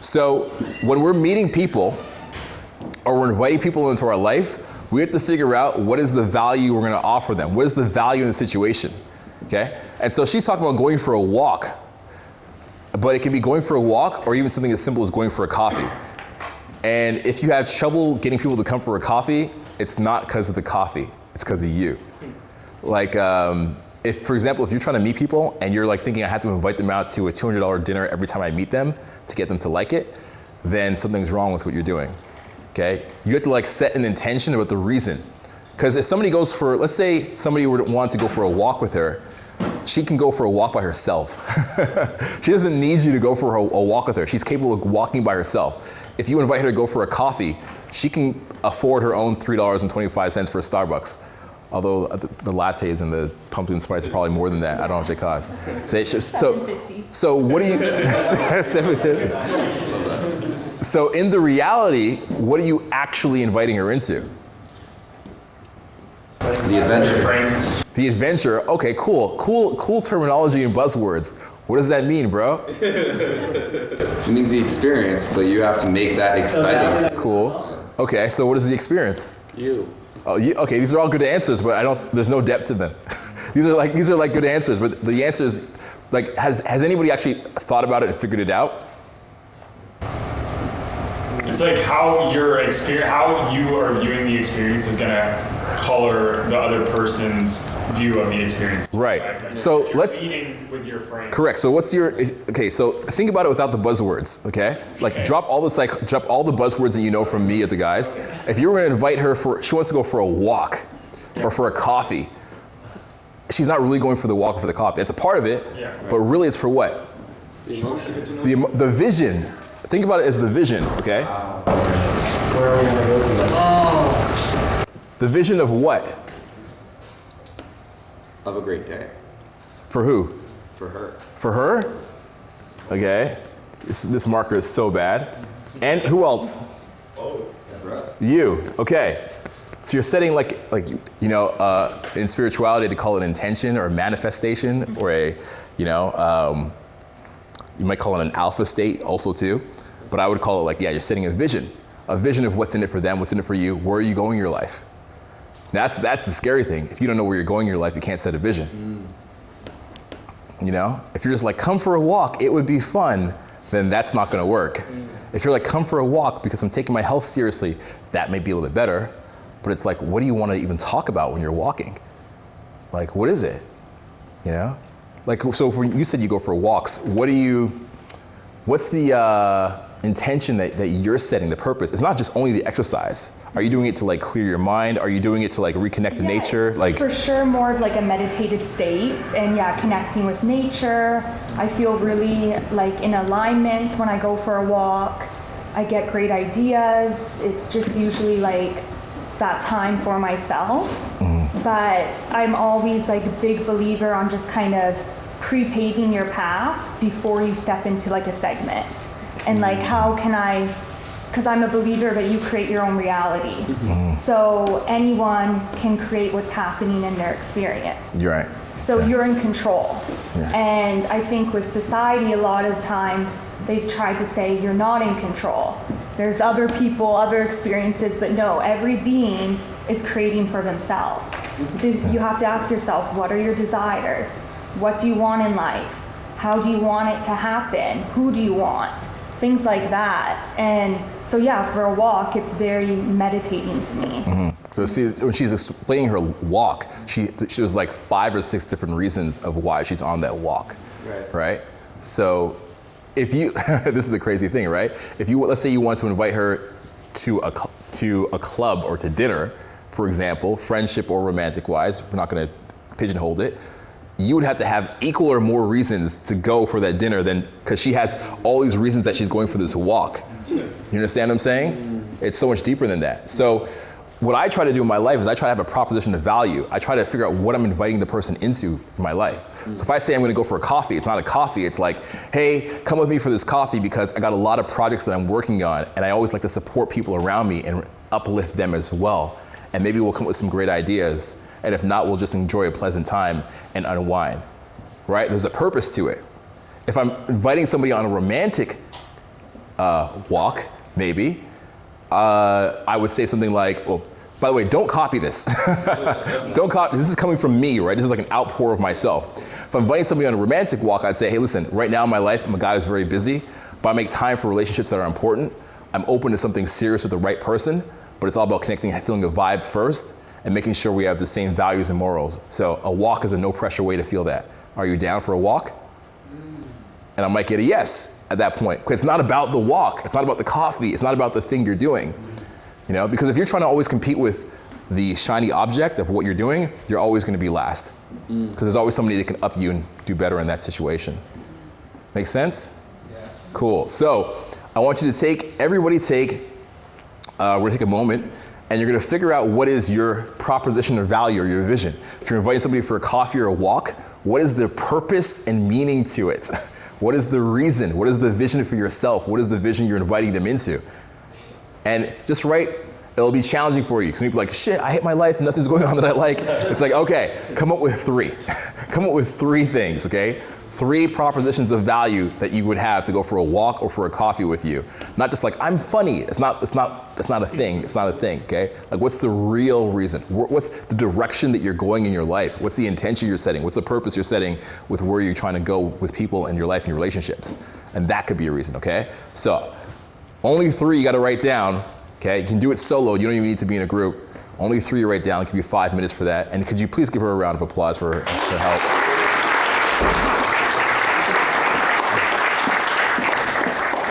So when we're meeting people or we're inviting people into our life, we have to figure out what is the value we're gonna offer them. What is the value in the situation, okay? And so she's talking about going for a walk, but it can be going for a walk or even something as simple as going for a coffee. And if you have trouble getting people to come for a coffee, it's not because of the coffee, it's because of you. Like, if, for example, if you're trying to meet people and you're like thinking I have to invite them out to a $200 dinner every time I meet them to get them to like it, then something's wrong with what you're doing, okay? You have to like set an intention about the reason. Because if somebody goes for, let's say somebody would want to go for a walk with her, she can go for a walk by herself. She doesn't need you to go for a walk with her. She's capable of walking by herself. If you invite her to go for a coffee, she can afford her own $3.25 for a Starbucks. Although the lattes and the pumpkin spice are probably more than that. I don't know how much they cost. So what do you, $7.50. So in the reality, what are you actually inviting her into? The adventure. The adventure, okay, cool terminology and buzzwords. What does that mean, bro? It means the experience, but you have to make that exciting. Cool. Okay, so what is the experience? You. Oh, okay, these are all good answers, but there's no depth to them. These are like good answers, but the answer is, like, has anybody actually thought about it and figured it out? It's like how you are viewing the experience is gonna color the other person's view of the experience. Right. So let's eating with your frame. Correct. So what's your okay? So think about it without the buzzwords. Okay. Like drop all the buzzwords that you know from me at the guys. If you were going to invite her she wants to go for a walk, or for a coffee. She's not really going for the walk or for the coffee. It's a part of it, but really it's for what? The vision. Think about it as the vision. Okay. Where are we gonna go to that? The vision of what? Of a great day. For who? For her. For her? Okay. This marker is so bad. And who else? For us. You. Okay. So you're setting in spirituality to call it intention or manifestation or you might call it an alpha state also too. But I would call it you're setting a vision of what's in it for them, what's in it for you, where are you going in your life? That's the scary thing. If you don't know where you're going in your life, you can't set a vision. You know? If you're just like, come for a walk, it would be fun, then that's not gonna work. If you're like, come for a walk because I'm taking my health seriously, that may be a little bit better. But it's like, what do you wanna even talk about when you're walking? Like, what is it? You know? Like, so when you said you go for walks, what's the intention that you're setting, the purpose? It's not just only the exercise. Are you doing it to like clear your mind? Are you doing it to like reconnect to nature? Like for sure more of like a meditative state and connecting with nature. I feel really like in alignment when I go for a walk. I get great ideas. It's just usually like that time for myself. But I'm always like a big believer on just kind of pre-paving your path before you step into like a segment. And like, how can I, because I'm a believer that you create your own reality. So anyone can create what's happening in their experience. You're right. So you're in control. Yeah. And I think with society, a lot of times they've tried to say you're not in control. There's other people, other experiences, but no, every being is creating for themselves. So you have to ask yourself, what are your desires? What do you want in life? How do you want it to happen? Who do you want? Things like that. And so for a walk, it's very meditating to me. So see, when she's explaining her walk, she was like 5 or 6 different reasons of why she's on that walk, right? So if you, this is the crazy thing, right? If you, let's say you want to invite her to a club or to dinner, for example, friendship or romantic wise, we're not gonna pigeonhole it, you would have to have equal or more reasons to go for that dinner because she has all these reasons that she's going for this walk. You understand what I'm saying? It's so much deeper than that. So what I try to do in my life is I try to have a proposition of value. I try to figure out what I'm inviting the person into in my life. So if I say I'm gonna go for a coffee, it's not a coffee, it's like, hey, come with me for this coffee because I got a lot of projects that I'm working on and I always like to support people around me and uplift them as well. And maybe we'll come up with some great ideas. And if not, we'll just enjoy a pleasant time and unwind, right? There's a purpose to it. If I'm inviting somebody on a romantic walk, maybe. I would say something like, well, by the way, don't copy this. Don't copy, this is coming from me, right? This is like an outpour of myself. If I'm inviting somebody on a romantic walk, I'd say, hey, listen, right now in my life, I'm a guy who's very busy, but I make time for relationships that are important. I'm open to something serious with the right person, but it's all about connecting, feeling a vibe first, and making sure we have the same values and morals. So a walk is a no pressure way to feel that. Are you down for a walk? And I might get a yes at that point, because it's not about the walk, it's not about the coffee, it's not about the thing you're doing. You know, because if you're trying to always compete with the shiny object of what you're doing, you're always going to be last. Because there's always somebody that can up you and do better in that situation. Make sense? Yeah. Cool. So I want you to everybody take, we're going to take a moment, and you're going to figure out what is your proposition or value or your vision. If you're inviting somebody for a coffee or a walk, what is the purpose and meaning to it? What is the reason? What is the vision for yourself? What is the vision you're inviting them into? And just write, it'll be challenging for you, because you'll be like, shit, I hate my life, nothing's going on that I like. It's like, okay, come up with 3. Come up with 3 things, okay? 3 propositions of value that you would have to go for a walk or for a coffee with you. Not just like, I'm funny. It's not a thing. It's not a thing, okay? Like, what's the real reason? What's the direction that you're going in your life? What's the intention you're setting? What's the purpose you're setting with where you're trying to go with people in your life and your relationships? And that could be a reason, okay? So, only 3 you gotta write down, okay? You can do it solo, you don't even need to be in a group. Only 3 you write down, I'll give you 5 minutes for that. And could you please give her a round of applause for her help?